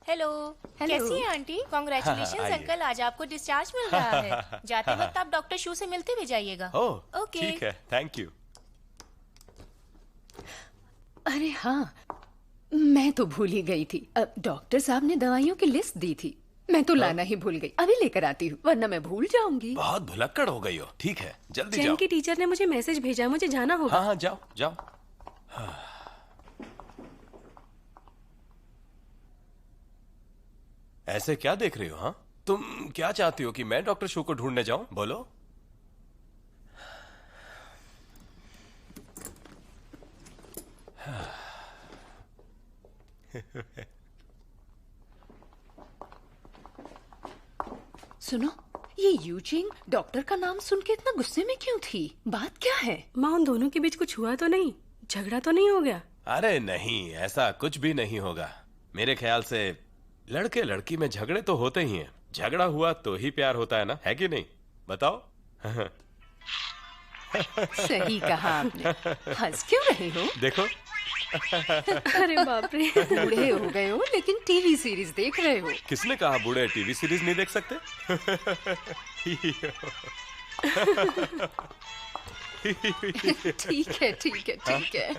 Hello. Hello. कैसी हैं aunty? Congratulations uncle, आज आपको डिस्चार्ज मिल रहा है। जाते वक्त आप डॉक्टर शू से मिलते भी जाइएगा। Oh okay. ठीक है, थैंक यू। अरे हाँ, मैं तो भूल ही गई थी। डॉक्टर साहब ने दवाइयों की लिस्ट दी थी, मैं तो लाना ही भूल गई। अभी लेकर आती हूँ, वरना मैं भूल जाऊंगी। बहुत भुलक्कड़ हो गई हो। ठीक है, जल्दी चैन जाओ। की टीचर ने मुझे मैसेज भेजा, मुझे जाना होगा। हाँ हाँ, जाओ जाओ। ऐसे क्या देख रही हो? हाँ, तुम क्या चाहती हो कि मैं डॉक्टर शू को ढूंढने जाऊं? बोलो। सुनो, ये यूजिंग डॉक्टर का नाम सुन के इतना गुस्से में क्यों थी? बात क्या है? माँ, उन दोनों के बीच कुछ हुआ तो नहीं? झगड़ा तो नहीं हो गया? अरे नहीं, ऐसा कुछ भी नहीं होगा। मेरे ख्याल से लड़के लड़की में झगड़े तो होते ही हैं। झगड़ा हुआ तो ही प्यार होता है ना, है कि नहीं? बताओ। सही कहा आपने। हंस क्यों रहे हो? देखो। अरे बाप रे। बूढ़े हो गए हो लेकिन टीवी सीरीज देख रहे हो। किसने कहा बूढ़े टीवी सीरीज नहीं देख सकते? ठीक है ठीक है ठीक है।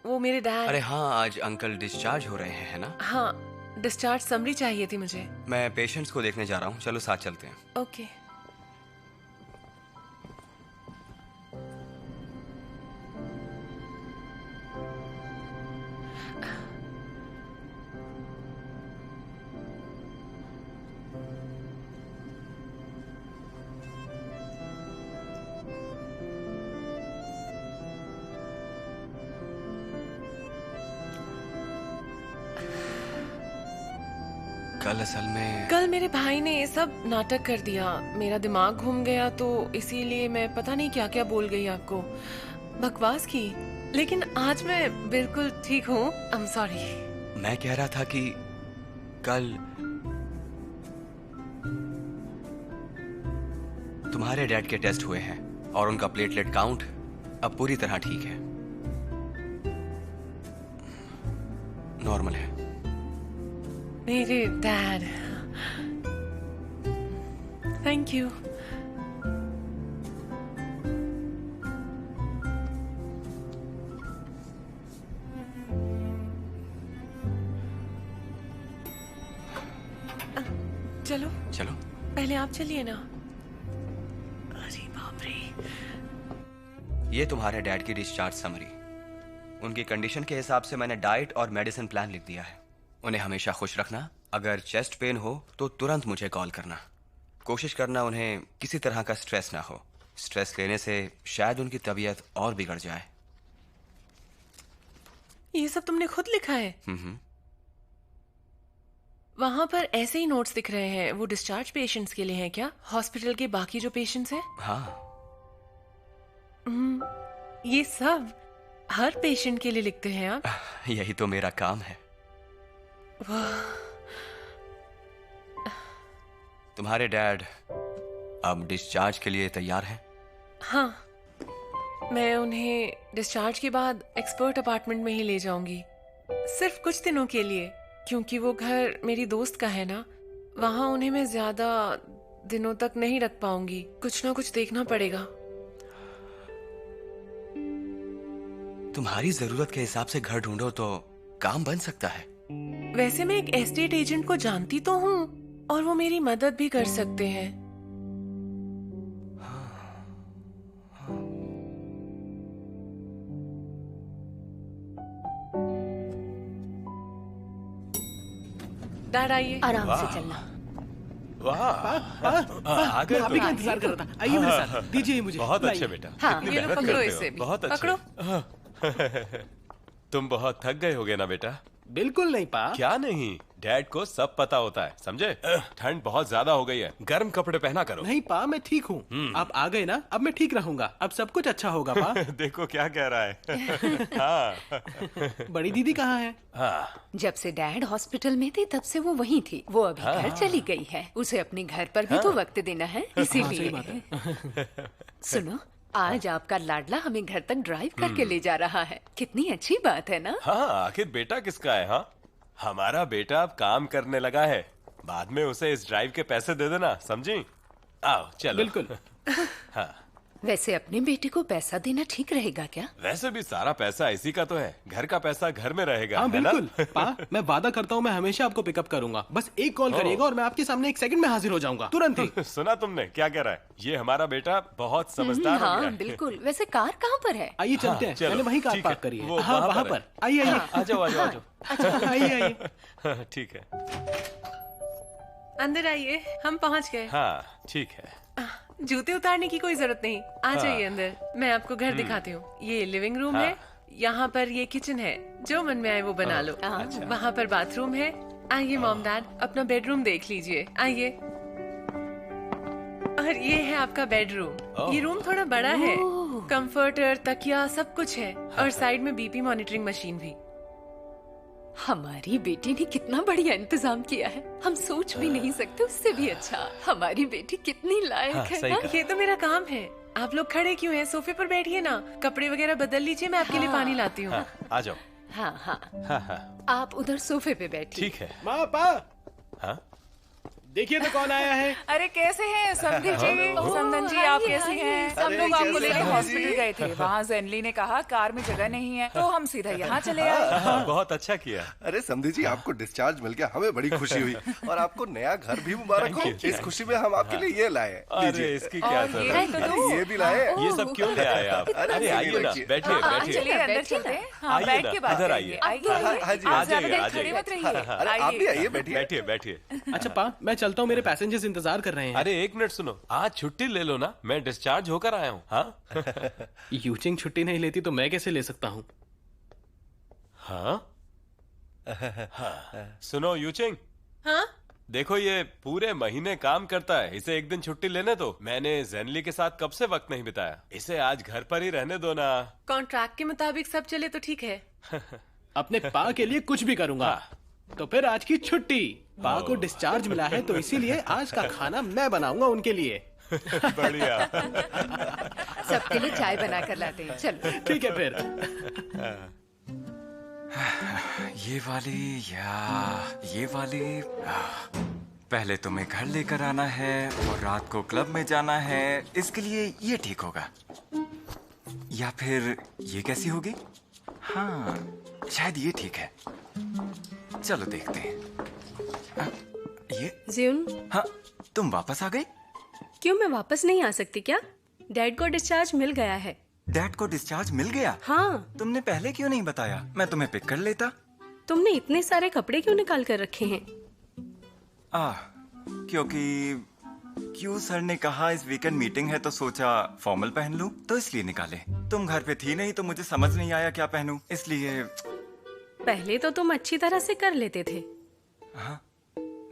वो मेरे डैड। अरे हाँ, आज अंकल डिस्चार्ज हो रहे हैं, है ना? हाँ, डिस्चार्ज समरी चाहिए थी मुझे। मैं पेशेंट्स को देखने जा रहा हूँ, चलो साथ चलते हैं। ओके। कल असल में कल मेरे भाई ने ये सब नाटक कर दिया, मेरा दिमाग घूम गया, तो इसीलिए मैं पता नहीं क्या क्या बोल गई आपको, बकवास की। लेकिन आज मैं बिल्कुल ठीक हूँ। I am sorry. मैं कह रहा था कि कल तुम्हारे डैड के टेस्ट हुए हैं और उनका प्लेटलेट काउंट अब पूरी तरह ठीक है, नॉर्मल है। मेरे डैड, थैंक यू। चलो चलो। पहले आप चलिए ना। अरे बाप रे। ये तुम्हारे डैड की डिस्चार्ज समरी। उनकी कंडीशन के हिसाब से मैंने डाइट और मेडिसिन प्लान लिख दिया है। उन्हें हमेशा खुश रखना। अगर चेस्ट पेन हो तो तुरंत मुझे कॉल करना। कोशिश करना उन्हें किसी तरह का स्ट्रेस ना हो। स्ट्रेस लेने से शायद उनकी तबीयत और बिगड़ जाए। ये सब तुमने खुद लिखा है? वहां पर ऐसे ही नोट्स दिख रहे हैं। वो डिस्चार्ज पेशेंट्स के लिए हैं क्या? हॉस्पिटल के बाकी जो पेशेंट्स हैं? हाँ। ये सब हर पेशेंट के लिए लिखते हैं आप? यही तो मेरा काम है। तुम्हारे डैड अब डिस्चार्ज के लिए तैयार हैं? हाँ, मैं उन्हें डिस्चार्ज के बाद एक्सपर्ट अपार्टमेंट में ही ले जाऊंगी, सिर्फ कुछ दिनों के लिए, क्योंकि वो घर मेरी दोस्त का है ना। वहां उन्हें मैं ज्यादा दिनों तक नहीं रख पाऊंगी। कुछ ना कुछ देखना पड़ेगा। तुम्हारी जरूरत के हिसाब से घर ढूंढो तो काम बन सकता है। वैसे मैं एक एस्टेट एजेंट को जानती तो हूँ और वो मेरी मदद भी कर सकते हैं। डैड आइए। आराम से चलना। वाह आ गए आप ही का इंतजार कर रहा था। आइए मेरे साथ, दीजिए मुझे। बहुत अच्छे लाइए। बेटा। हाँ। कितनी ये लो, मेहनत पकड़ो करते इसे हो। भी। बहुत अच्छे। पकड़ो। तुम बहुत थक गए होगे ना बेटा? बिल्कुल नहीं पा। क्या नहीं, डैड को सब पता होता है, समझे? ठंड बहुत ज्यादा हो गई है, गर्म कपड़े पहना करो। नहीं पा, मैं ठीक हूँ। आप आ गए ना, अब मैं ठीक रहूंगा। अब सब कुछ अच्छा होगा पा। देखो क्या कह रहा है। हाँ। बड़ी दीदी कहाँ है? हाँ। जब से डैड हॉस्पिटल में थे तब से वो वहीं थी। वो अभी घर चली गई है। उसे अपने घर पर भी तो वक्त देना है, इसीलिए। सुनो, आज आपका लाडला हमें घर तक ड्राइव करके ले जा रहा है। कितनी अच्छी बात है ना? हाँ, आखिर बेटा किसका है? हाँ, हमारा बेटा अब काम करने लगा है। बाद में उसे इस ड्राइव के पैसे दे देना, समझी? आओ चलो। बिल्कुल। हाँ। वैसे अपने बेटे को पैसा देना ठीक रहेगा क्या? वैसे भी सारा पैसा इसी का तो है। घर का पैसा घर में रहेगा। हाँ है ना? बिल्कुल। पा, मैं वादा करता हूँ मैं हमेशा आपको पिकअप करूंगा। बस एक कॉल करिएगा और मैं आपके सामने 1 सेकंड में हाजिर हो जाऊंगा, तुरंत ही। सुना तुमने क्या कह रहा है? ये हमारा बेटा बहुत समझदार हो गया हाँ है। बिल्कुल। वैसे कार कहाँ पर है? आइए चलते हैं। चलो, पहले वहीं कार ठीक है। पार्क करिए। वो हाँ वहाँ वहाँ पर पर। आइए आइए। आ जाओ आ जाओ आ जाओ। आइए आइए। ठीक है। अंदर आइए, हम पहुंच गए। हाँ ठीक है। जूते उतारने की कोई जरूरत नहीं, आ जाइए अंदर। मैं आपको घर दिखाती हूँ। ये लिविंग रूम है, यहाँ पर ये किचन है, जो मन में आए वो बना लो। वहाँ पर बाथरूम है। आइए मॉम डैड, अपना बेडरूम देख लीजिए, आइए। और ये है आपका बेडरूम। ये रूम थोड़ा बड़ा है, कंफर्टर, तकिया, सब कुछ है। और साइड में बीपी मॉनिटरिंग मशीन भी। हमारी बेटी ने कितना बढ़िया इंतजाम किया है। हम सोच भी नहीं सकते उससे भी अच्छा। हमारी बेटी कितनी लायक है सही ना? कहा। ये तो मेरा काम है। आप लोग खड़े क्यों हैं? सोफे पर बैठिए ना, कपड़े वगैरह बदल लीजिए, मैं आपके लिए पानी लाती हूँ। हाँ, आ जाओ। हाँ हाँ, हाँ हाँ आप उधर सोफे पे बैठिए। ठीक है। माँ पा, हाँ देखिए तो कौन आया है। अरे कैसे हैं समधी जी? समधन जी आप कैसी हैं? हम लोग आपको लेने हॉस्पिटल गए थे। वहाँ जेनली ने कहा कार में जगह नहीं है, तो हम सीधा यहाँ चले आए। हाँ, बहुत अच्छा किया। अरे समधी जी, आपको डिस्चार्ज मिल गया, हमें बड़ी खुशी हुई। और आपको नया घर भी मुबारक हो। इस खुशी में हम आपके लिए ये लाए। अरे इसकी क्या और जरूरत ये है? तो अरे लो। ये भी लाए। ये सब क्यों ले आए आप? अरे आइए ना, बैठिए बैठिए। चलिए अंदर बैठिए चलते ना। हैं। हाँ, आइए बैठ ना, के बात इधर करेंगे। आइए। आइए हाँ जी, आप आ ज्यादा जाइए, देर आ खड़े जाइए। मत रहिए। अरे आप भी आइए, बैठिए। बैठिए बैठिए। अच्छा पा, मैं चलता हूँ, मेरे पैसेंजर्स इंतजार कर रहे हैं। अरे एक मिनट सुनो, आज छुट्टी ले लो ना, मैं डिस्चार्ज होकर आया हूँ। हाँ यूचिंग छुट्टी नहीं लेती तो मैं कैसे ले सकता हूँ? हाँ हाँ। सुनो यूचिंग, हाँ, देखो ये पूरे महीने काम करता है, इसे एक दिन छुट्टी लेने दो। मैंने जेनली के साथ कब से वक्त नहीं बिताया, इसे आज घर पर ही रहने दो ना। कॉन्ट्रैक्ट के मुताबिक सब चले तो ठीक है। अपने पा के लिए कुछ भी करूंगा। तो फिर आज की छुट्टी। पा को डिस्चार्ज मिला है तो इसीलिए आज का खाना मैं बनाऊंगा उनके लिए। बढ़िया। सबके लिए चाय बना कर लाते हैं, चलो। ठीक है फिर। ये वाली या ये वाली। पहले तुम्हें घर लेकर आना है और रात को क्लब में जाना है, इसके लिए ये ठीक होगा। या फिर ये कैसी होगी? हाँ शायद ये ठीक है। चलो देखते हैं। ये जियुन, हाँ, तुम वापस आ गई? क्यों मैं वापस नहीं आ सकती क्या? डैड को डिस्चार्ज मिल गया है। डैड को डिस्चार्ज मिल गया? हाँ। तुमने पहले क्यों नहीं बताया? मैं तुम्हें पिक कर लेता। तुमने इतने सारे कपड़े क्यों निकाल कर रखे हैं? क्योंकि क्यू सर ने कहा इस वीकेंड मीटिंग है तो सोचा फॉर्मल पहन लूं, तो इसलिए निकाले। तुम घर पे थी नहीं तो मुझे समझ नहीं आया क्या पहनूं, इसलिए। पहले तो तुम अच्छी तरह से कर लेते थे। हाँ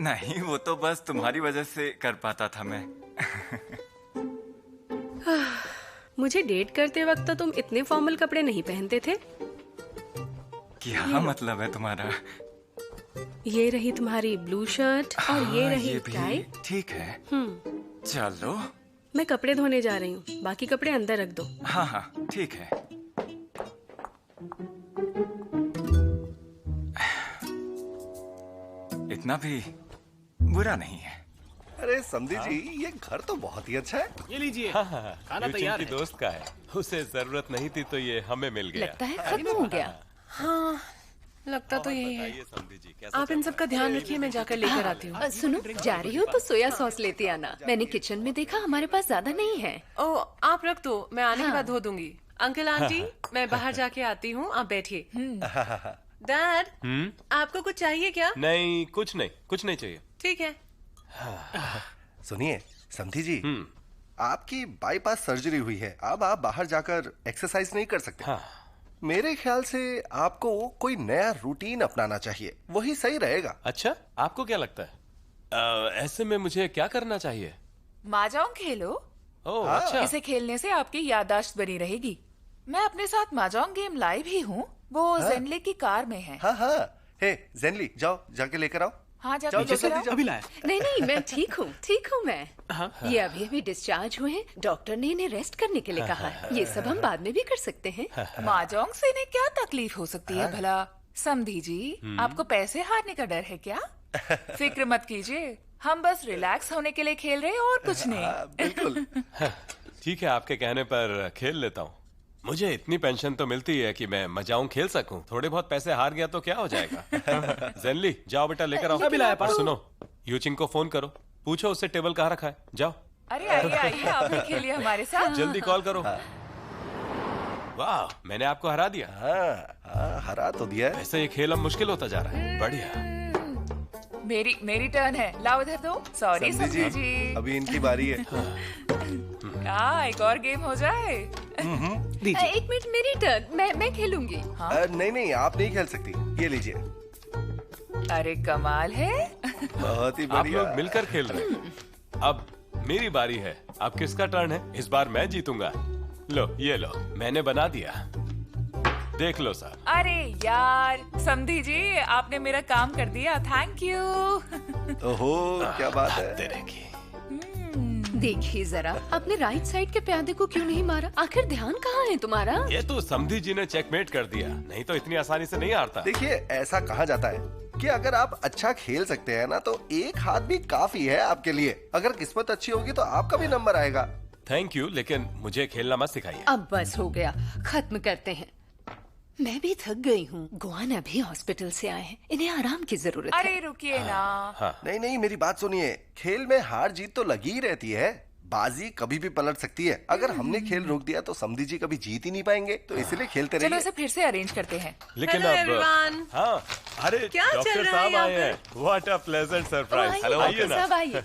नहीं, वो तो बस तुम्हारी वजह से कर पाता था मैं। मुझे डेट करते वक्त तो तुम इतने फॉर्मल कपड़े नहीं पहनते थे। क्या मतलब है तुम्हारा? ये रही तुम्हारी ब्लू शर्ट और ये रही ये टाई। भी ठीक है। चलो मैं कपड़े धोने जा रही हूँ, बाकी कपड़े अंदर रख दो। हाँ हाँ ठीक है। इतना भी बुरा नहीं है। अरे समधी जी, ये घर तो बहुत ही अच्छा है। ये लीजिए, हाँ, खाना यूचिंग तैयार की है। दोस्त का है, उसे जरूरत नहीं थी तो ये हमें मिल गया। लगता है खत्म हो गया। हाँ, लगता तो यही है। बताइए समधी जी, कैसा आप इन सब का ध्यान रखिए, मैं जाकर लेकर आती हूँ। सुनो, जा रही हो तो सोया सॉस लेते आना। मैंने किचन में देखा, हमारे पास ज्यादा नहीं है। ओ, आप रख दो, मैं आने के बाद धो दूंगी। अंकल आंटी, मैं बाहर जाके आती हूँ, आप बैठिए। डैड, आपको कुछ चाहिए क्या? नहीं, कुछ नहीं चाहिए। ठीक है। सुनिए समधी जी, आपकी बाईपास सर्जरी हुई है, अब आप बाहर जाकर एक्सरसाइज नहीं कर सकते। हाँ। मेरे ख्याल से आपको कोई नया रूटीन अपनाना चाहिए, वही सही रहेगा। अच्छा, आपको क्या लगता है? ऐसे में मुझे क्या करना चाहिए? mahjong खेलो। ओह अच्छा। इसे खेलने से आपकी याददाश्त बनी रहेगी। मैं अपने साथ mahjong गेम लाई भी हूँ, वो जेनली की कार में है। हाँ हाँ, हे जेनली, जाओ जाके लेकर आओ। हाँ, जाओ, जाके जल्दी लेकर आओ। अभी लाया। नहीं मैं ठीक हूँ मैं। ये अभी डिस्चार्ज हुए हैं, डॉक्टर ने इन्हें रेस्ट करने के लिए कहा है। ये सब हम बाद में भी कर सकते हैं। mahjong से इन्हें क्या तकलीफ हो सकती है भला? समधी जी, आपको पैसे हारने का डर है क्या? फिक्र मत कीजिए, हम बस रिलैक्स होने के लिए खेल रहे हैं और कुछ नहीं। बिल्कुल। ठीक है, आपके कहने पर खेल लेता हूँ। मुझे इतनी पेंशन तो मिलती है कि मैं mahjong खेल सकूं। थोड़े बहुत पैसे हार गया तो क्या हो जाएगा? जेनली, जाओ बेटा लेकर आओ। अभी लाया और सुनो, यूचिंग को फोन करो, पूछो उससे टेबल कहाँ रखा है। जाओ। अरे आइए आप भी खेलिए हमारे साथ। जल्दी कॉल करो। वाह, मैंने आपको हरा दिया। हाँ, हरा तो दिया है। ऐसे ये खेल अब मुश्किल होता जा रहा है। बढ़िया। मेरी टर्न है, लाओ इधर दो। सॉरी समधी जी, अभी इनकी बारी है। एक और गेम हो जाए। एक मिनट, मेरी टर्न, मैं खेलूंगी। नहीं, आप नहीं खेल सकती, ये लीजिए। अरे कमाल है। बहुत ही आप बढ़िया। लोग मिलकर खेल रहे हैं। अब मेरी बारी है। अब किसका टर्न है? इस बार मैं जीतूंगा। लो, ये लो, मैंने बना दिया। देख लो साहब। अरे यार समधी जी, आपने मेरा काम कर दिया, थैंक यू। ओहो, क्या बात है। तेरे की। देखिए जरा, अपने राइट साइड के प्यादे को क्यों नहीं मारा? आखिर ध्यान कहाँ है तुम्हारा? ये तो समधी जी ने चेकमेट कर दिया, नहीं तो इतनी आसानी से नहीं हारता। देखिए, ऐसा कहा जाता है कि अगर आप अच्छा खेल सकते हैं ना, तो एक हाथ भी काफी है आपके लिए। अगर किस्मत अच्छी होगी तो आपका भी नंबर आएगा। थैंक यू, लेकिन मुझे खेलना मत सिखाइए। अब बस हो गया, खत्म करते हैं। मैं भी थक गई हूँ। गुआन अभी हॉस्पिटल से आए हैं, इन्हें आराम की जरूरत है। अरे रुकिए ना। नहीं, मेरी बात सुनिए। खेल में हार जीत तो लगी ही रहती है, बाजी कभी भी पलट सकती है। अगर हमने खेल रोक दिया तो समधी जी कभी जीत ही नहीं पाएंगे, तो इसलिए खेलते चलो रहिए। इसे फिर से अरेंज करते हैं। लेकिन Hello, अब everyone. हाँ, अरे क्या चल डॉक्टर रहा है साहब यहाँ आए हैं। What a pleasant surprise. Hello आइए ना।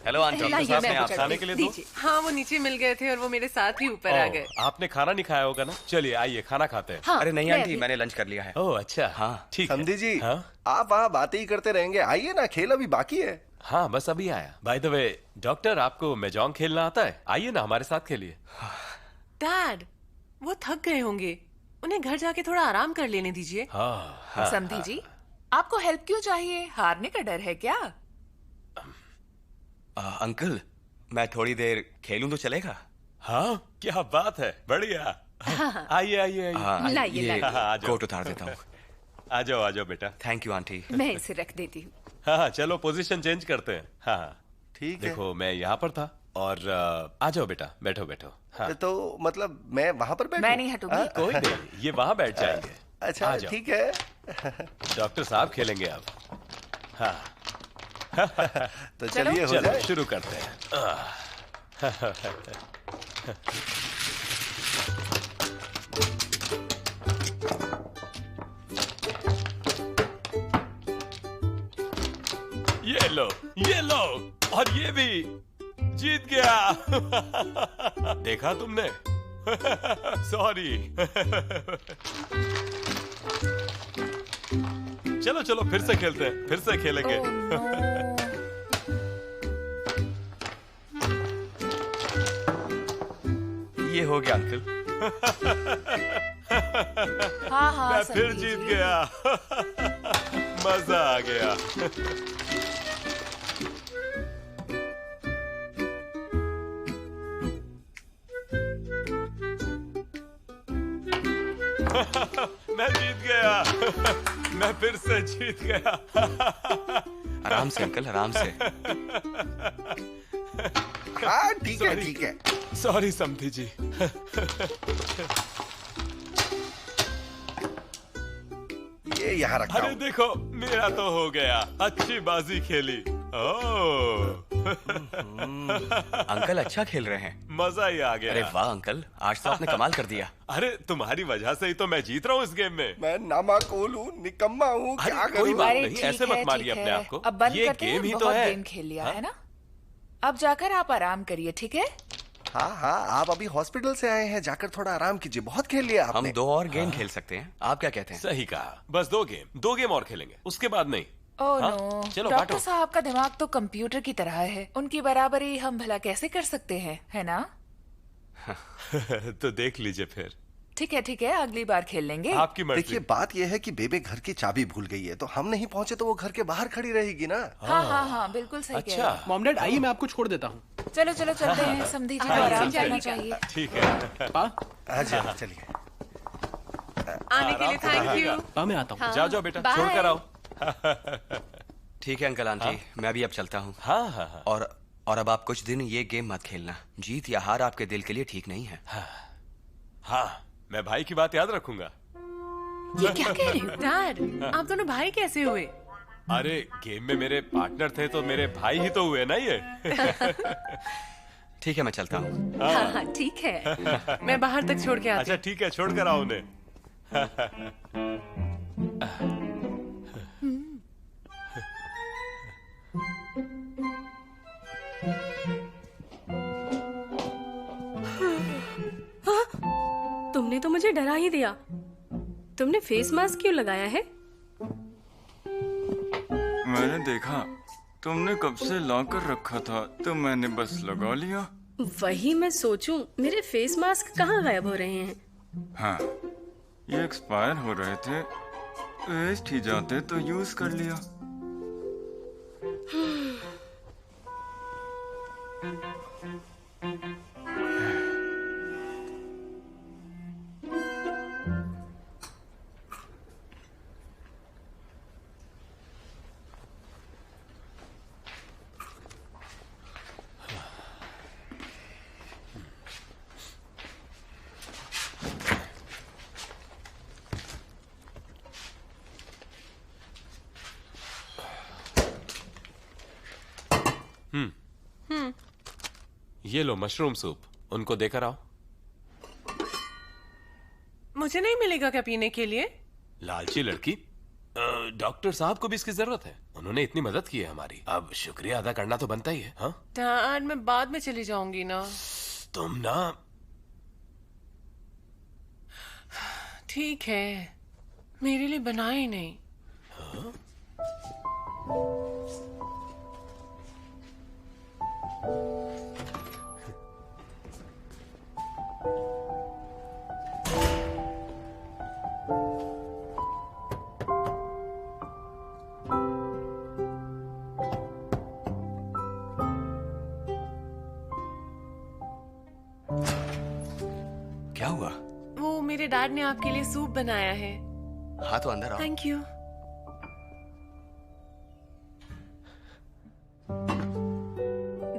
हेलो आंटी, डॉक्टर साहब ने आपसे खाने के लिए दो। हाँ, वो नीचे मिल गए थे और वो मेरे साथ ही ऊपर आ गए। आपने खाना नहीं खाया होगा ना? चलिए आइए, खाना खाते हैं। हाँ, अरे नहीं मैं आंटी, भी। मैंने लंच कर लिया है। ओह अच्छा, हाँ। ठीक है। समधी जी, हाँ? आप वहाँ बातें ही करते रहेंगे, आइए ना, खेल अभी बाकी है। हाँ, बस अभी आया। बाय द वे, डॉक्टर आपको mahjong खेलना आता है? आइए ना हमारे साथ खेलिए। डैड, वो थक गए होंगे, उन्हें घर जाके थोड़ा आराम कर लेने दीजिए। हाँ, समधी जी, आपको हेल्प क्यों चाहिए? हारने का डर है क्या? अंकल, मैं थोड़ी देर खेलूं तो चलेगा? हाँ, क्या बात है, बढ़िया। आइए आइए आइए। लाइए। आ जाओ। कोट उतार देता हूँ। आ जाओ बेटा। Thank you aunty. मैं इसे रख देती हूँ। हाँ, चलो पोजीशन चेंज करते हैं। हाँ ठीक है। देखो, मैं यहाँ पर था और आ जाओ बेटा, बैठो। हाँ, तो मतलब मैं वहाँ पर बैठूं? मैं नहीं हटूंगी। कोई नहीं, ये वहाँ बैठ जाएंगे। अच्छा, आ जाओ। ठीक है। डॉक्टर साहब खेलेंगे अब। हाँ, तो चलिए हो चलो जाए। शुरू करते हैं। ये लो और ये भी जीत गया। देखा तुमने? सॉरी। चलो फिर से खेलते हैं, फिर से खेलेंगे। ये हो गया अंकल। हाँ मैं फिर समधी जीत जी। गया। मजा आ गया। मैं जीत गया। मैं फिर से जीत गया। आराम से अंकल, आराम से। हाँ ठीक है, ठीक है। सॉरी समधी जी। ये यहाँ रखा अरे हूँ। देखो, मेरा तो हो गया। अच्छी बाजी खेली। अंकल अच्छा खेल रहे हैं। मजा ही आ गया। अरे वाह अंकल, आज तो आपने कमाल कर दिया। अरे तुम्हारी वजह से ही तो मैं जीत रहा हूँ इस गेम में। मैं नामाकोल हूँ, निकम्मा हूँ, क्या कोई करूँ? बात अरे नहीं, ऐसे ठीक मत है, मारिए ठीक अपने है। आप को। अब बंद ये करते हैं, गेम ही तो बहुत है। गेम खेल लिया है ना। अब जाकर आप आराम करिए, ठीक है? हाँ हाँ, आप अभी हॉस्पिटल से आए हैं, जाकर थोड़ा आराम कीजिए। बहुत खेल लिया आपने। हम 2 और गेम खेल सकते हैं, आप क्या कहते हैं? सही कहा, बस 2 गेम और खेलेंगे, उसके बाद नहीं। ओह हाँ, नो, चलो डॉक्टर बांटो। साहब का दिमाग तो कंप्यूटर की तरह है। उनकी बराबरी हम भला कैसे कर सकते हैं, है ना? तो देख लीजिए फिर। ठीक है, अगली बार खेल लेंगे। आपकी मर्जी। देखिए बात यह है कि बेबे घर की चाबी भूल गई है, तो हम नहीं पहुंचे तो वो घर के बाहर खड़ी रहेगी ना। हाँ, बिल्कुल सही कह रहे मॉम डैड आइए, मैं आपको छोड़ देता हूँ। हैं। चलो चलते हैं, समधी जी को आराम करना चाहिए। ठीक है। हाँ चलिए। आने के लिए थैंक यू। पा मैं आता हूँ। जाओ बेटा, छोड़ कर आओ। ठीक है अंकल आंटी, मैं भी अब चलता हूँ। हाँ। और अब आप कुछ दिन ये गेम मत खेलना। जीत या हार आपके दिल के लिए ठीक नहीं है। हाँ, मैं भाई की बात याद रखूंगा। ये क्या कह रहे हो? डैड, आप दोनों भाई कैसे हुए? अरे गेम में मेरे पार्टनर थे तो मेरे भाई ही तो हुए ना ये। ठीक है, मैं चलता हूँ। हाँ ठीक है। मैं बाहर तक छोड़ के आती अच्छा ठीक है, छोड़ कर आओ उन्हें। तुमने तो मुझे डरा ही दिया। तुमने फेस मास्क क्यों लगाया है? मैंने देखा तुमने कब से ला कर रखा था, तो मैंने बस लगा लिया। वही मैं सोचूं, मेरे फेस मास्क कहाँ गायब हो रहे हैं? हाँ, ये एक्सपायर हो रहे थे, वेस्ट ही जाते तो यूज कर लिया। ये लो मशरूम सूप, उनको देकर आओ। मुझे नहीं मिलेगा क्या पीने के लिए? लालची लड़की। डॉक्टर साहब को भी इसकी जरूरत है, उन्होंने इतनी मदद की है हमारी, अब शुक्रिया अदा करना तो बनता ही है। हाँ डैड, मैं बाद में चली जाऊंगी ना। तुम ना। ठीक है, मेरे लिए बनाए ही नहीं। क्या हुआ? वो मेरे डैड ने आपके लिए सूप बनाया है। हाँ तो अंदर आओ। Thank you.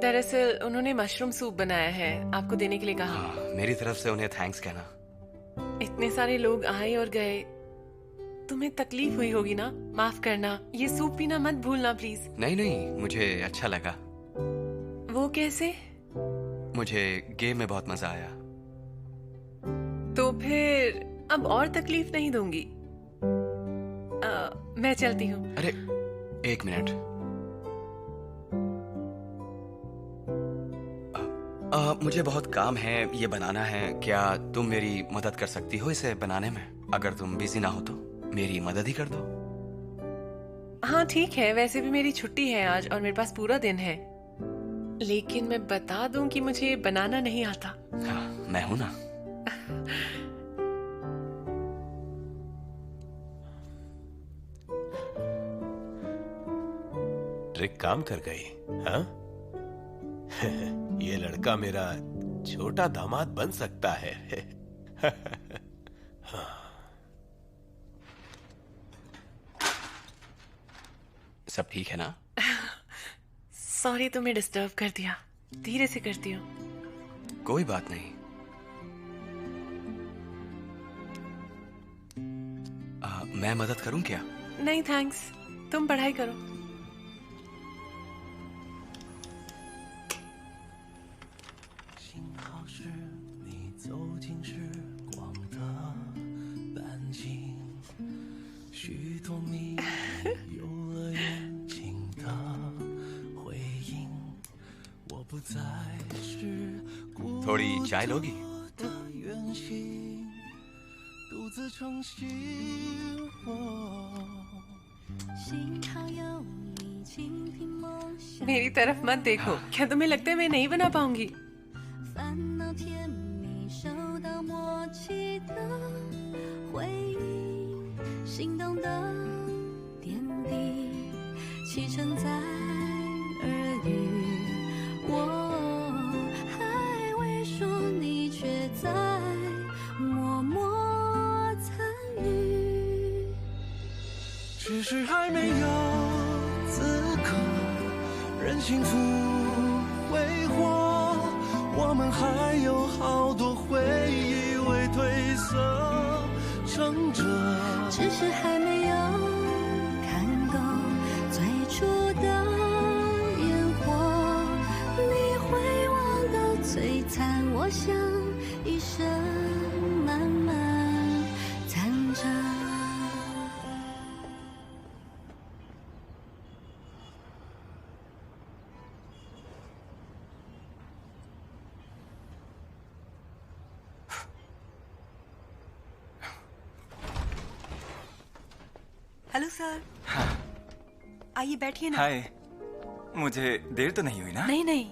दरअसल उन्होंने मशरूम सूप बनाया है, आपको देने के लिए कहा। हाँ, मेरी तरफ से उन्हें थैंक्स कहना। इतने सारे लोग आए और गए, तुम्हें तकलीफ हुई होगी ना, माफ करना। ये सूप पीना मत भूलना प्लीज। नहीं, मुझे अच्छा लगा। वो कैसे? मुझे गेम में बहुत मजा आया। तो फिर अब और तकलीफ नहीं दूंगी। मैं चलती हूँ। अरे 1 मिनट। मुझे बहुत काम है, ये बनाना है। क्या तुम मेरी मदद कर सकती हो इसे बनाने में? अगर तुम बिजी ना हो तो मेरी मदद ही कर दो। हाँ ठीक है, वैसे भी मेरी छुट्टी है आज और मेरे पास पूरा दिन है। लेकिन मैं बता दूं कि मुझे बनाना नहीं आता। हाँ, मैं हूं ना। ट्रिक काम कर गई। हाँ? ये लड़का मेरा छोटा दामाद बन सकता है। सब ठीक है ना? सॉरी तुम्हें डिस्टर्ब कर दिया, धीरे से करती हूँ। कोई बात नहीं। मैं मदद करूं क्या? नहीं थैंक्स, तुम पढ़ाई करो। 走进时光的半径，许多秘密有了远近的回应。我不再是孤 थोड़ी चाय लोगी? 的远行，独自撑起我。 मेरी तरफ मत देखो, क्या तुम्हें लगता है मैं नहीं बना पाऊंगी? 烦恼甜蜜收到默契的回应，心动的点滴启程在耳语，我还未说，你却在默默参与，只是还没有资格任幸福挥霍，我们还有好多回忆未褪色撑着，只是还没有看够最初的烟火，你会望到璀璨，我想一生慢慢藏着。 हेलो सर। आइए बैठिए ना। हाय, मुझे देर तो नहीं हुई ना? नहीं नहीं,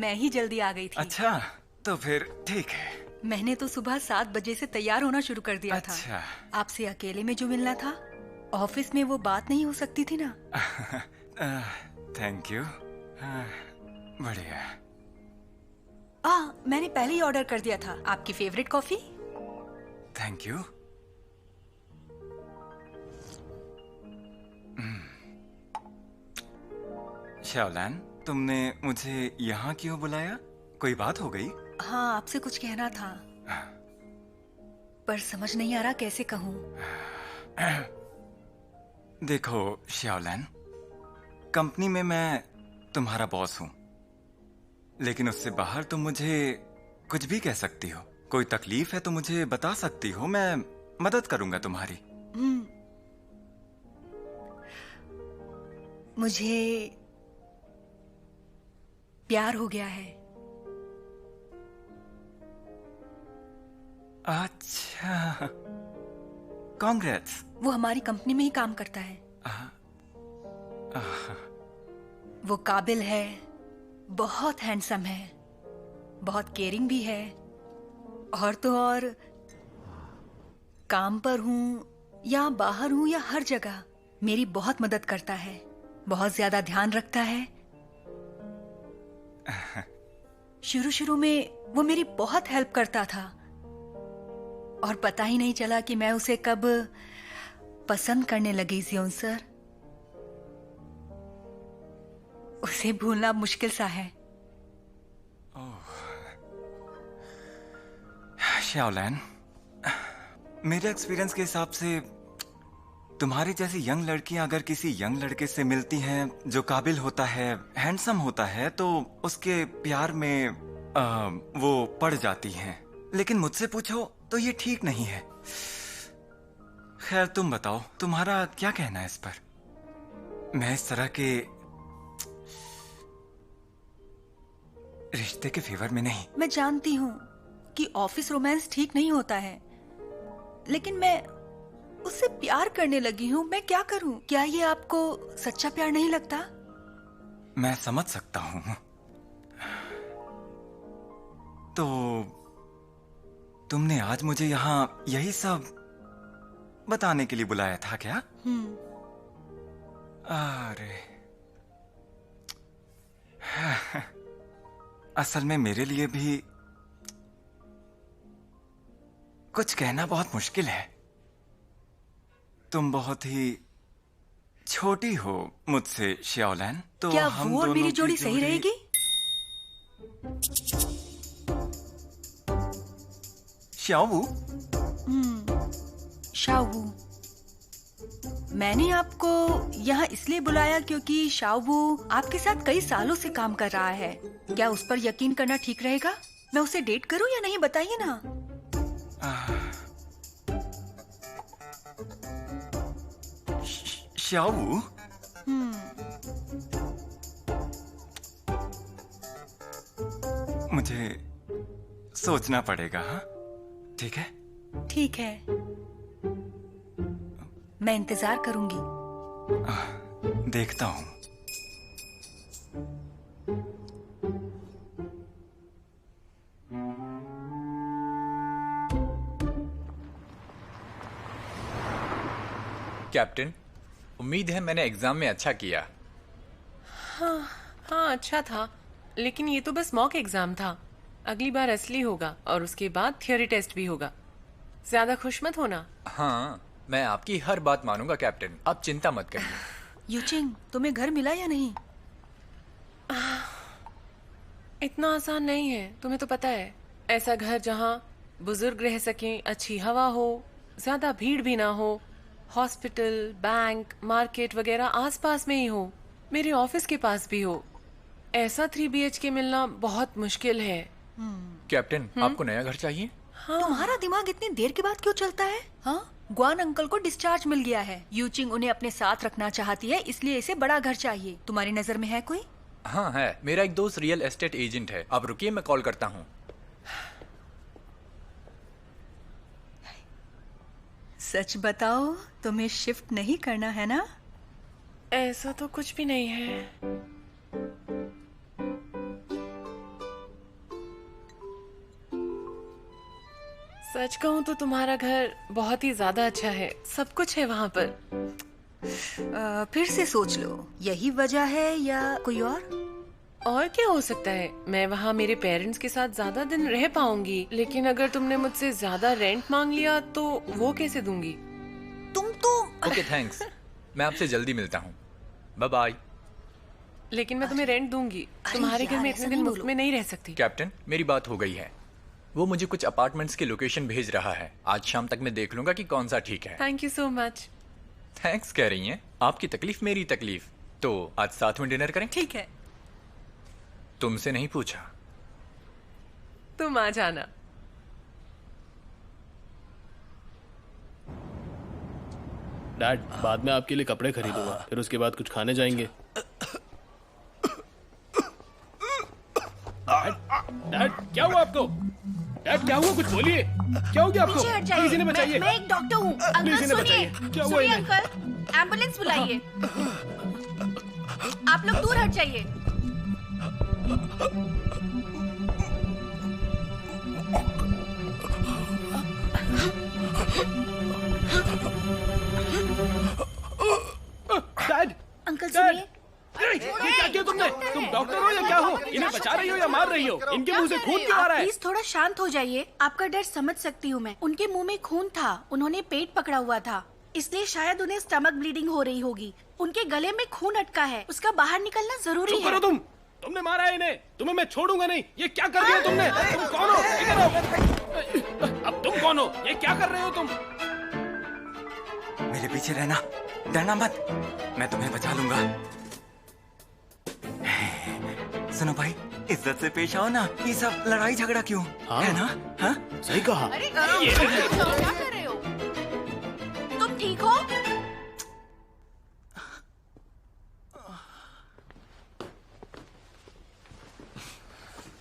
मैं ही जल्दी आ गई थी। अच्छा, तो फिर ठीक है। मैंने तो सुबह 7 बजे से तैयार होना शुरू कर दिया था। अच्छा। आपसे अकेले में जो मिलना था, ऑफिस में वो बात नहीं हो सकती थी ना। Thank you. बढ़िया। मैंने पहले ही ऑर्डर कर दिया था। आपकी favourite coffee. Thank you. Shaolan, तुमने मुझे यहाँ क्यों बुलाया? कोई बात हो गई? हाँ, आपसे कुछ कहना था, पर समझ नहीं आ रहा कैसे कहूँ। देखो शाओलान, कंपनी में मैं तुम्हारा बॉस हूँ, लेकिन उससे बाहर तुम मुझे कुछ भी कह सकती हो। कोई तकलीफ है तो मुझे बता सकती हो, मैं मदद करूंगा तुम्हारी। मुझे प्यार हो गया है। अच्छा, कांग्रेट्स। वो हमारी कंपनी में ही काम करता है। वो काबिल है, बहुत हैंडसम है, बहुत केयरिंग भी है, और तो और काम पर हूँ या बाहर हूँ या हर जगह मेरी बहुत मदद करता है, बहुत ज्यादा ध्यान रखता है। शुरू शुरू में वो मेरी बहुत हेल्प करता था, और पता ही नहीं चला कि मैं उसे कब पसंद करने लगी। जियोन सर, उसे भूलना मुश्किल सा है। शाओलान, मेरे एक्सपीरियंस के हिसाब से तुम्हारी जैसी यंग लड़कियां अगर किसी यंग लड़के से मिलती हैं जो काबिल होता है, हैंडसम होता है, तो उसके प्यार में वो पड़ जाती हैं। लेकिन मुझसे पूछो तो ये ठीक नहीं है। खैर, तुम बताओ, तुम्हारा क्या कहना है इस पर? मैं इस तरह के रिश्ते के फेवर में नहीं। मैं जानती हूँ कि ऑफिस रोमांस ठीक नहीं होता है, लेकिन मैं उससे प्यार करने लगी हूँ। मैं क्या करूँ? क्या ये आपको सच्चा प्यार नहीं लगता? मैं समझ सकता हूँ। तो तुमने आज मुझे यहाँ यही सब बताने के लिए बुलाया था क्या? अरे, असल में मेरे लिए भी कुछ कहना बहुत मुश्किल है। तुम बहुत ही छोटी हो मुझसे शाओलान, तो क्या हम वो और दोनों मेरी की जोड़ी सही रहेगी? शाओवू? शाओवू, मैंने आपको यहाँ इसलिए बुलाया क्योंकि शाओवू आपके साथ कई सालों से काम कर रहा है। क्या उस पर यकीन करना ठीक रहेगा? मैं उसे डेट करूं या नहीं, बताइए ना। शाऊ, मुझे सोचना पड़ेगा। हाँ, ठीक है। ठीक है, मैं इंतजार करूंगी। देखता हूँ। कैप्टन, उम्मीद है मैंने एग्जाम में अच्छा किया। हाँ, अच्छा था, लेकिन ये तो बस मॉक एग्जाम था। अगली बार असली होगा और उसके बाद थियोरी टेस्ट भी होगा। ज्यादा खुश मत होना। हाँ, मैं आपकी हर बात मानूंगा कैप्टन, आप चिंता मत करिए। यूचिंग, तुम्हें घर मिला या नहीं? इतना आसान नहीं है, तुम्हें तो पता है। ऐसा घर जहाँ बुजुर्ग रह सकें, अच्छी हवा हो, ज्यादा भीड़ भी ना हो, हॉस्पिटल, बैंक, मार्केट वगैरह आसपास में ही हो, मेरे ऑफिस के पास भी हो। ऐसा 3 BHK मिलना बहुत मुश्किल है। कैप्टन, आपको नया घर चाहिए? हाँ। तुम्हारा दिमाग इतनी देर के बाद क्यों चलता है? हाँ, ग्वान अंकल को डिस्चार्ज मिल गया है। यूचिंग उन्हें अपने साथ रखना चाहती है, इसलिए इसे बड़ा घर चाहिए। तुम्हारी नजर में है कोई? हाँ है, मेरा एक दोस्त रियल एस्टेट एजेंट है। आप रुकिए, मैं कॉल करता हूँ। सच बताओ, तुम्हें शिफ्ट नहीं करना है ना? ऐसा तो कुछ भी नहीं है। सच कहूँ तो तुम्हारा घर बहुत ही ज्यादा अच्छा है, सब कुछ है वहाँ पर। फिर से सोच लो, यही वजह है या कोई और क्या हो सकता है? मैं वहाँ मेरे पेरेंट्स के साथ ज्यादा दिन रह पाऊंगी, लेकिन अगर तुमने मुझसे ज्यादा रेंट मांग लिया तो वो कैसे दूंगी? तुम तो ओके, थैंक्स। मैं आपसे जल्दी मिलता हूँ। Bye bye. लेकिन मैं तुम्हें रेंट दूंगी। तुम्हारे घर में इतने दिन मुफ्त में नहीं रह सकती। कैप्टन, मेरी बात हो गई है। वो मुझे कुछ अपार्टमेंट्स की लोकेशन भेज रहा है। आज शाम तक मैं देख लूंगा कि कौन सा ठीक है। Thank you so much. Thanks कह रही हैं? आपकी तकलीफ मेरी तकलीफ। तो आज साथ में डिनर करें? ठीक है। तुमसे नहीं पूछा। तुम आ जाना। डैड, बाद में आपके लिए कपड़े खरीदूंगा, फिर उसके बाद कुछ खाने जाएंगे। डैड, क्या हुआ आपको? डैड, क्या हुआ? कुछ बोलिए। क्या हो गया आपको? प्लीज इन्हें बचाइए। मैं एक डॉक्टर हूँ। प्लीज इन्हें बचाइए। क्या हुआ इन्हें? अंकल, एम्बुलेंस बुलाइए। आप लोग दूर हट जाइए। डैड, अंकल सुनिए। ये क्या किया तुमने? तुम डॉक्टर हो या क्या हो? इन्हें बचा रही हो या मार रही हो? इनके मुंह से खून क्यों आ रहा है? प्लीज थोड़ा शांत हो जाइए। आपका डर समझ सकती हूँ मैं। उनके मुंह में खून था, उन्होंने पेट पकड़ा हुआ था, इसलिए शायद उन्हें स्टमक ब्लीडिंग हो रही होगी। उनके गले में खून अटका है, उसका बाहर निकलना जरूरी है। चुप करो तुम। तुमने मारा है इन्हें। तुम्हें मैं छोड़ूंगा नहीं। ये क्या कर दिया तुमने? तुम कौन हो? इधर आओ। अब तुम कौन हो? ये क्या कर रहे हो तुम? मेरे पीछे रहना, डरना मत, मैं तुम्हें बचा लूंगा। सुनो भाई, इज्जत से पेश आओ ना। ये सब लड़ाई झगड़ा क्यों? हाँ? है ना? हाँ? सही कहा। अरे क्या कर रहे हो? तुम ठीक हो?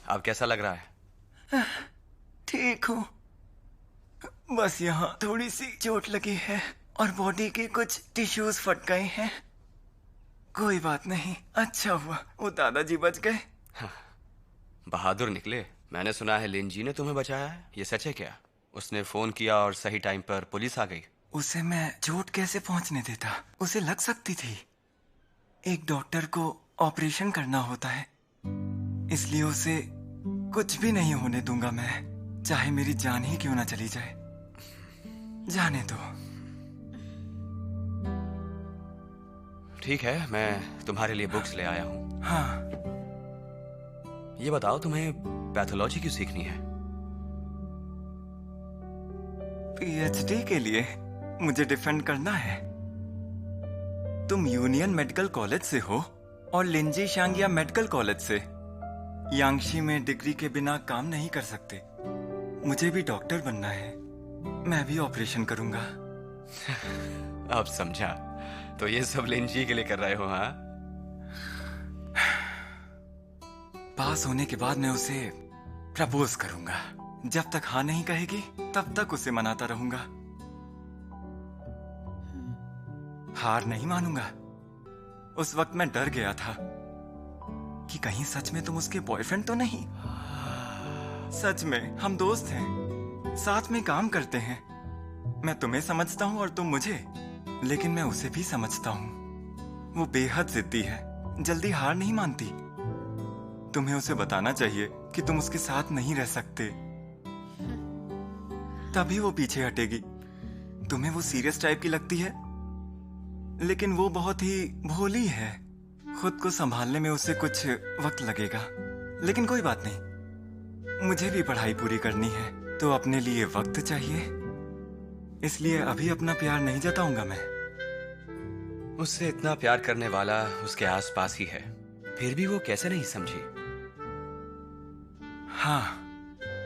अब कैसा लग रहा है? ठीक हूँ, बस यहाँ थोड़ी सी चोट लगी है और बॉडी के कुछ टिश्यूज फट गए हैं। कोई बात नहीं, अच्छा हुआ वो दादाजी बच गए। बहादुर निकले। मैंने सुना है लिन जी ने तुम्हें बचाया है, ये सच है क्या? उसने फोन किया और सही टाइम पर पुलिस आ गई। उसे मैं चोट कैसे पहुंचने देता? उसे लग सकती थी। एक डॉक्टर को ऑपरेशन करना होता है, इसलिए उसे कुछ भी नहीं होने दूंगा मैं, चाहे मेरी जान ही क्यों ना चली जाए। जाने दो। ठीक है, मैं तुम्हारे लिए बुक्स ले आया हूँ। हाँ। ये बताओ, तुम्हें पैथोलॉजी क्यों सीखनी है? पीएचडी के लिए मुझे डिफेंड करना है। तुम यूनियन मेडिकल कॉलेज से हो और लिंजी शांगिया मेडिकल कॉलेज से। यांगशी में डिग्री के बिना काम नहीं कर सकते। मुझे भी डॉक्टर बनना है। मैं भी ऑपरेशन करूंगा। अब समझा। तो ये सब लिंजी के लिए कर रहे हो? हाँ, पास होने के बाद मैं उसे प्रपोज करूंगा। जब तक हाँ नहीं कहेगी तब तक उसे मनाता रहूंगा। हार नहीं मानूंगा। उस वक्त मैं डर गया था कि कहीं सच में तुम उसके बॉयफ्रेंड तो नहीं। सच में हम दोस्त हैं, साथ में काम करते हैं। मैं तुम्हें समझता हूं और तुम मुझे, लेकिन मैं उसे भी समझता हूं। वो बेहद जिद्दी है, जल्दी हार नहीं मानती। तुम्हें उसे बताना चाहिए कि तुम उसके साथ नहीं रह सकते, तभी वो पीछे हटेगी। तुम्हें वो सीरियस टाइप की लगती है, लेकिन वो बहुत ही भोली है। खुद को संभालने में उसे कुछ वक्त लगेगा, लेकिन कोई बात नहीं। मुझे भी पढ़ाई पूरी करनी है, तो अपने लिए वक्त चाहिए। इसलिए अभी अपना प्यार नहीं जताऊंगा मैं। उससे इतना प्यार करने वाला उसके आसपास ही है, फिर भी वो कैसे नहीं समझी? हाँ,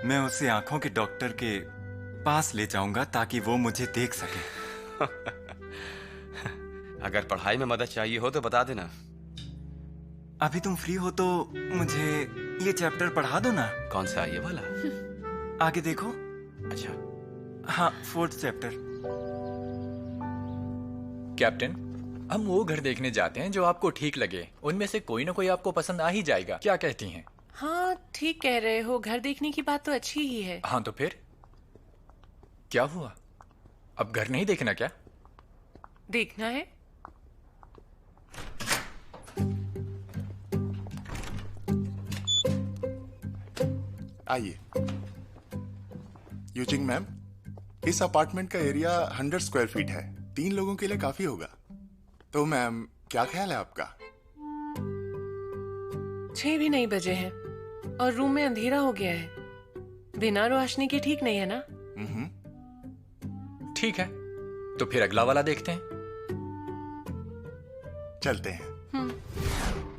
मैं उसे आंखों के डॉक्टर के पास ले जाऊंगा ताकि वो मुझे देख सके। अगर पढ़ाई में मदद चाहिए हो तो बता देना। अभी तुम फ्री हो तो मुझे ये चैप्टर पढ़ा दो ना। कौन सा? ये वाला? आगे देखो। अच्छा। हाँ, 4th चैप्टर। कैप्टन, हम वो घर देखने जाते हैं जो आपको ठीक लगे। उनमें से कोई ना कोई आपको पसंद आ ही जाएगा। क्या कहती हैं? हाँ, ठीक कह रहे हो। घर देखने की बात तो अच्छी ही है। हाँ, तो फिर क्या हुआ? अब घर नहीं देखना क्या? देखना है। आइए। यूजिंग मैम, इस अपार्टमेंट का एरिया 100 स्क्वायर फीट है। 3 लोगों के लिए काफी होगा। तो मैम, क्या ख्याल है आपका? 6 भी नहीं बजे हैं और रूम में अंधेरा हो गया है। बिना रोशनी के ठीक नहीं है ना? ठीक है, तो फिर अगला वाला देखते हैं। चलते हैं।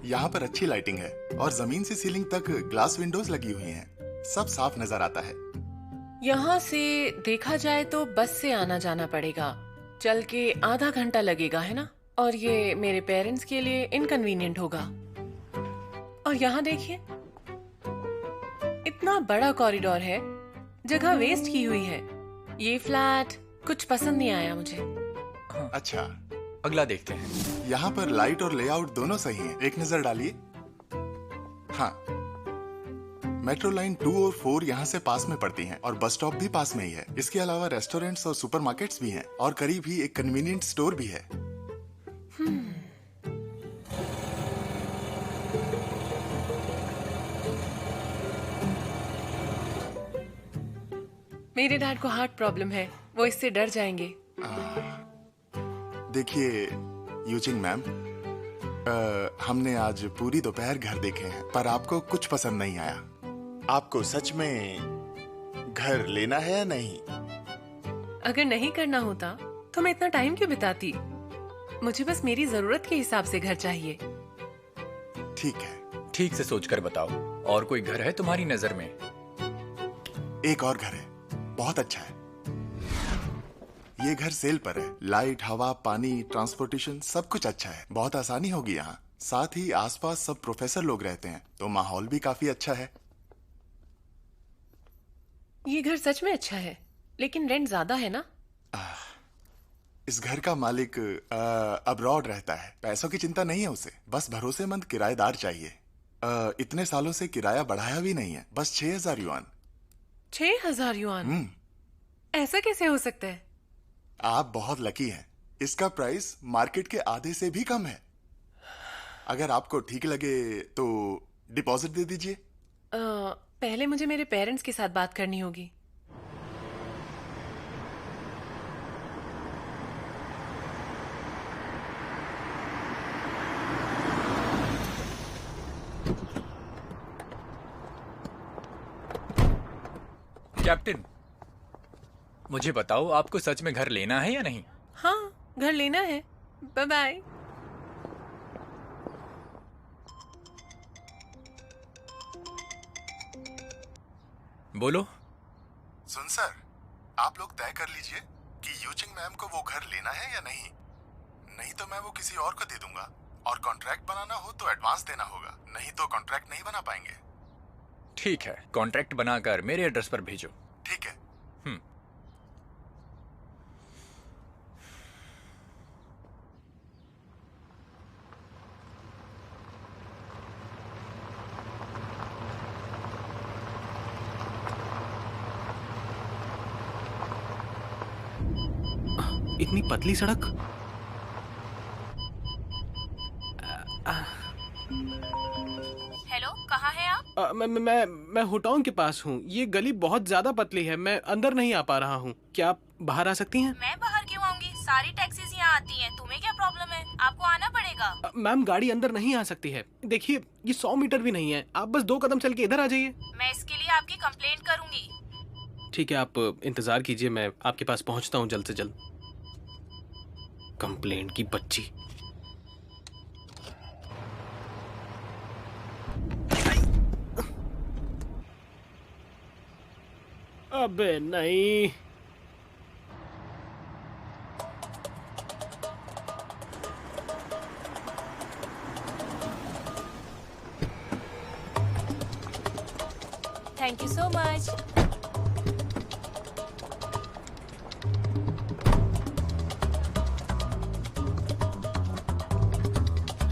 यहाँ पर अच्छी लाइटिंग है और जमीन से सीलिंग तक ग्लास विंडोज लगी हुई हैं। सब साफ नजर आता है। यहाँ से देखा जाए तो बस से आना जाना पड़ेगा। चल के आधा घंटा लगेगा, है ना? और ये मेरे पेरेंट्स के लिए इनकन्वीनियंट होगा। और यहाँ देखिए, इतना बड़ा कॉरिडोर है, जगह वेस्ट की हुई है। ये फ्लैट कुछ पसंद नहीं आया मुझे। अच्छा, अगला देखते हैं। यहाँ पर लाइट और लेआउट दोनों सही हैं। एक नजर डालिए। हाँ, मेट्रो लाइन 2 और 4 यहाँ से पास में पड़ती हैं और बस स्टॉप भी पास में ही है। इसके अलावा रेस्टोरेंट्स और सुपरमार्केट्स भी हैं और करीब ही एक कन्वीनियंट स्टोर भी है। मेरे डैड को हार्ट प्रॉब्लम है, वो इससे डर जाएंगे। देखिए यूजिंग मैम, हमने आज पूरी दोपहर घर देखे हैं, पर आपको कुछ पसंद नहीं आया। आपको सच में घर लेना है या नहीं? अगर नहीं करना होता तो मैं इतना टाइम क्यों बिताती? मुझे बस मेरी जरूरत के हिसाब से घर चाहिए। ठीक है। ठीक से सोचकर बताओ, और कोई घर है तुम्हारी नजर में? एक और घर है, बहुत अच्छा है। ये घर सेल पर है। लाइट, हवा, पानी, ट्रांसपोर्टेशन सब कुछ अच्छा है। बहुत आसानी होगी यहाँ। साथ ही आसपास सब प्रोफेसर लोग रहते हैं, तो माहौल भी काफी अच्छा है। ये घर सच में अच्छा है, लेकिन रेंट ज्यादा है ना? इस घर का मालिक अब्रॉड रहता है। पैसों की चिंता नहीं है उसे, बस भरोसेमंद किराएदार चाहिए। इतने सालों से किराया बढ़ाया भी नहीं है, बस 6000 युआन। 6000 युआन? ऐसा कैसे हो सकता है? आप बहुत लकी हैं। इसका प्राइस मार्केट के आधे से भी कम है। अगर आपको ठीक लगे तो डिपॉजिट दे दीजिए। पहले मुझे मेरे पेरेंट्स के साथ बात करनी होगी। कैप्टन, मुझे बताओ, आपको सच में घर लेना है या नहीं? हाँ, घर लेना है। Bye bye. बोलो। सुन सर, आप लोग तय कर लीजिए कि यूचिंग मैम को वो घर लेना है या नहीं। नहीं तो मैं वो किसी और को दे दूंगा, और कॉन्ट्रैक्ट बनाना हो तो एडवांस देना होगा, नहीं तो कॉन्ट्रैक्ट नहीं बना पाएंगे। ठीक है, कॉन्ट्रैक्ट बनाकर मेरे एड्रेस पर भेजो। ठीक है। इतनी पतली सड़क। हेलो, कहाँ हैं आप? मैं हुटोंग के पास हूँ। ये गली बहुत ज्यादा पतली है, मैं अंदर नहीं आ पा रहा हूँ। क्या आप बाहर आ सकती हैं? मैं बाहर क्यों आऊंगी? सारी टैक्सीज यहाँ आती हैं। तुम्हें क्या प्रॉब्लम है? आपको आना पड़ेगा। मैम, गाड़ी अंदर नहीं आ सकती है। देखिए, ये 100 मीटर भी नहीं है। आप बस 2 कदम चल के इधर आ जाइए। मैं इसके लिए आपकी कंप्लेंट करूंगी। ठीक है, आप इंतजार कीजिए, मैं आपके पास पहुँचता हूँ जल्द से जल्द। कंप्लेंट की बच्ची। अबे नहीं। Thank you so much.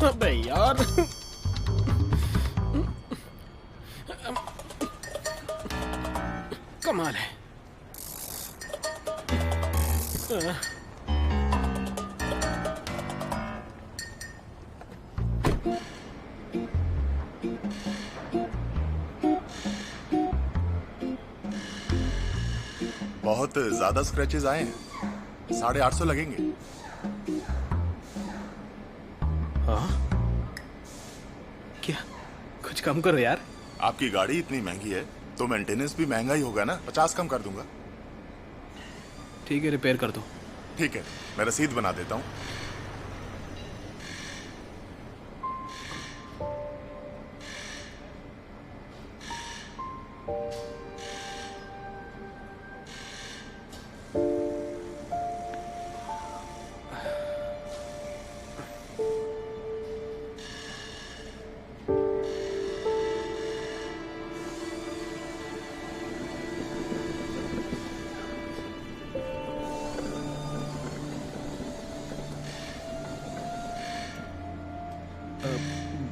अबे यार। कमाल है। बहुत ज्यादा स्क्रैचेस आए हैं, 850 लगेंगे। हाँ? क्या? कुछ कम करो यार। आपकी गाड़ी इतनी महंगी है तो मेंटेनेंस भी महंगा ही होगा ना। 50 कम कर दूंगा। ठीक है, रिपेयर कर दो। ठीक है, मैं रसीद बना देता हूँ।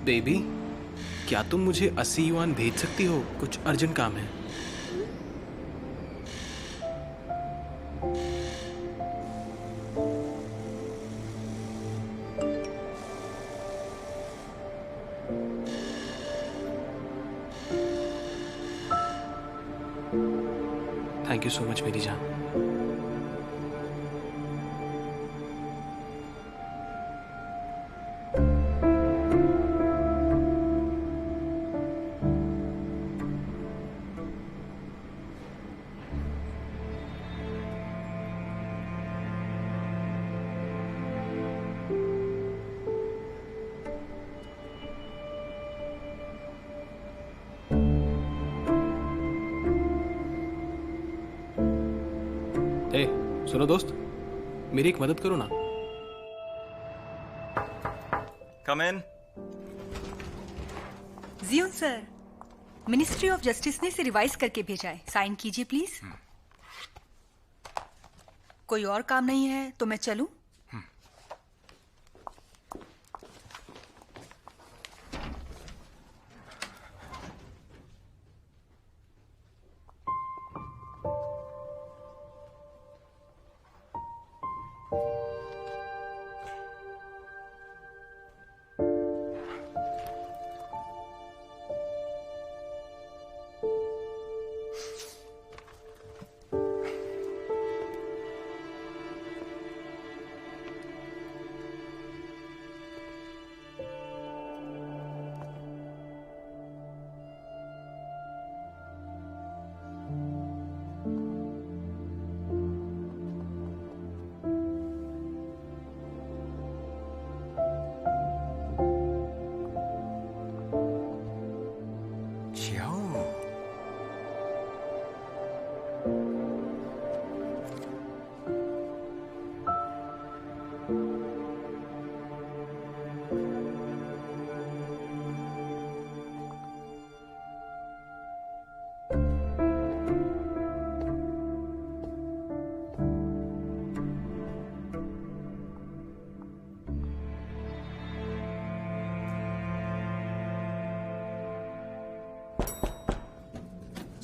बेबी, क्या तुम मुझे 80 युआन भेज सकती हो? कुछ अर्जेंट काम है। थैंक यू सो मच मेरी जान। सुनो दोस्त, मेरी एक मदद करो ना। Come in. Jeon sir, ministry of justice ने इसे रिवाइज करके भेजा है। साइन कीजिए प्लीज। कोई और काम नहीं है तो मैं चलूं?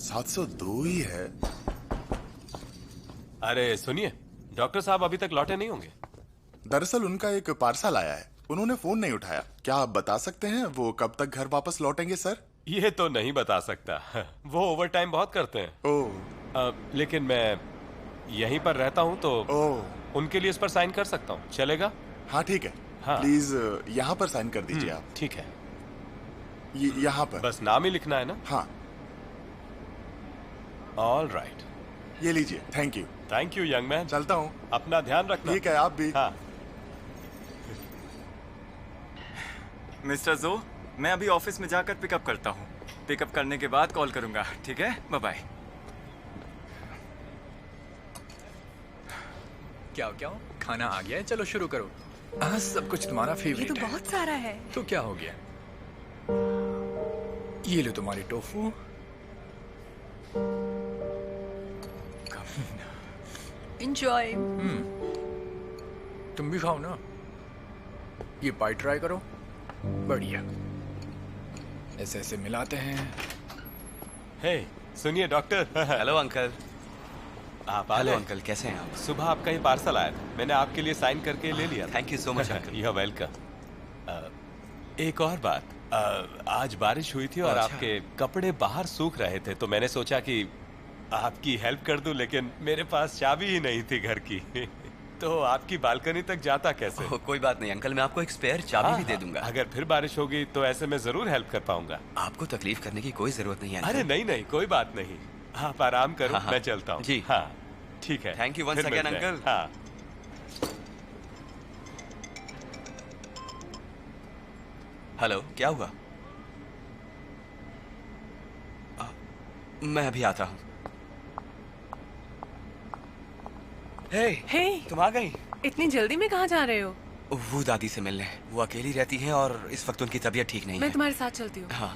702 ही है। अरे सुनिए, डॉक्टर साहब अभी तक लौटे नहीं होंगे। दरअसल उनका एक पार्सल आया है, उन्होंने फोन नहीं उठाया। क्या आप बता सकते हैं वो कब तक घर वापस लौटेंगे सर? ये तो नहीं बता सकता, वो ओवर टाइम बहुत करते हैं। ओह। लेकिन मैं यहीं पर रहता हूँ तो उनके लिए इस पर साइन कर सकता हूँ, चलेगा? हाँ ठीक है। हाँ। प्लीज यहाँ पर साइन कर दीजिए आप। ठीक है। यहाँ पर बस नाम ही लिखना है ना? हाँ। All right. ये लीजिए। Thank you. Thank you young man. चलता हूँ। अपना ध्यान रखना। ठीक है, आप भी। हाँ। मिस्टर जो, मैं अभी ऑफिस में जाकर पिकअप करता हूँ। पिकअप करने के बाद कॉल करूंगा, ठीक है? Bye bye. क्या क्या खाना आ गया है? चलो शुरू करो। आज सब कुछ तुम्हारा फेवरेट ये तो बहुत सारा है। तो क्या हो गया? ये लो तुम्हारी टोफू। एंजॉय। तुम भी खाओ ना। ये पाई ट्राई करो। बढ़िया। ऐसे ऐसे मिलाते हैं। हे, सुनिए डॉक्टर। Hello uncle. आप आ हेलो गए? अंकल, कैसे हैं आप? सुबह आपका ये पार्सल आया था, मैंने आपके लिए साइन करके ले लिया। Thank you so much uncle. You are welcome. एक और बात, आज बारिश हुई थी और अच्छा। आपके कपड़े बाहर सूख रहे थे, तो मैंने सोचा कि आपकी हेल्प कर दूं, लेकिन मेरे पास चाबी ही नहीं थी घर की। तो आपकी बालकनी तक जाता कैसे? कोई बात नहीं अंकल, मैं आपको एक स्पेयर चाबी भी दे दूंगा। अगर फिर बारिश होगी तो ऐसे में जरूर हेल्प कर पाऊंगा। आपको तकलीफ करने की कोई जरूरत नहीं है अंकल। अरे नहीं नहीं, कोई बात नहीं, आप आराम करो। हाँ। मैं चलता हूँ। जी हाँ ठीक है। थैंक यू वंस फिर अगेन मिलते हैं। अंकल। हाँ। हेलो, क्या हुआ? मैं अभी आता हूँ। हे, तुम आ गई? इतनी जल्दी में कहाँ जा रहे हो? वो दादी से मिलने। वो अकेली रहती हैं और इस वक्त उनकी तबीयत ठीक नहीं मैं है। तुम्हारे साथ चलती हूँ। हाँ।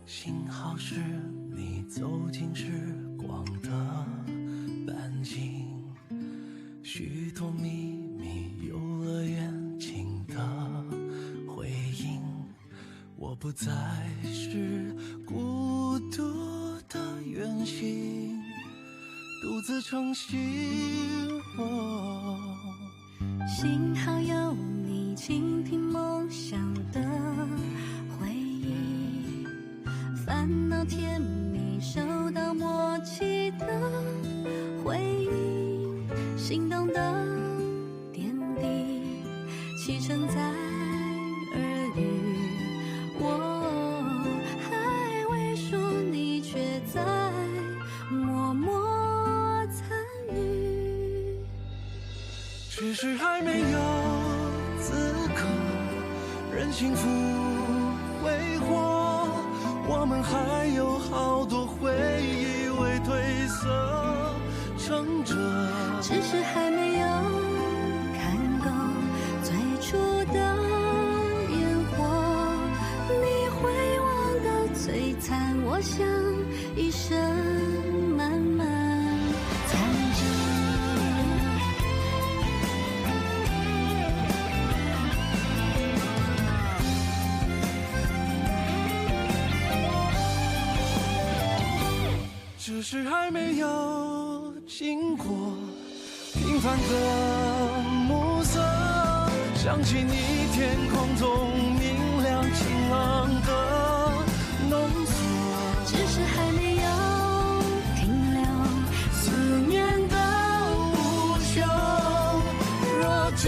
幸好是你走进时光的半径，许多秘密游乐园情的回应。我不再是孤独的远行，独自撑起我。幸好有你倾听梦想的回忆，烦恼甜蜜收到默契的回应，心动的点滴启程在耳语，我还未说，你却在默默参与。只是还没有资格任幸福挥霍，我们还有好多回忆未褪色撑着。只是还没有看够最初的烟火，你会望到璀璨，我想一生慢慢藏着。只是还没有经过平凡的暮色，想起你天空中明亮晴朗的浓缩。只是还没有停留思念的无休。若距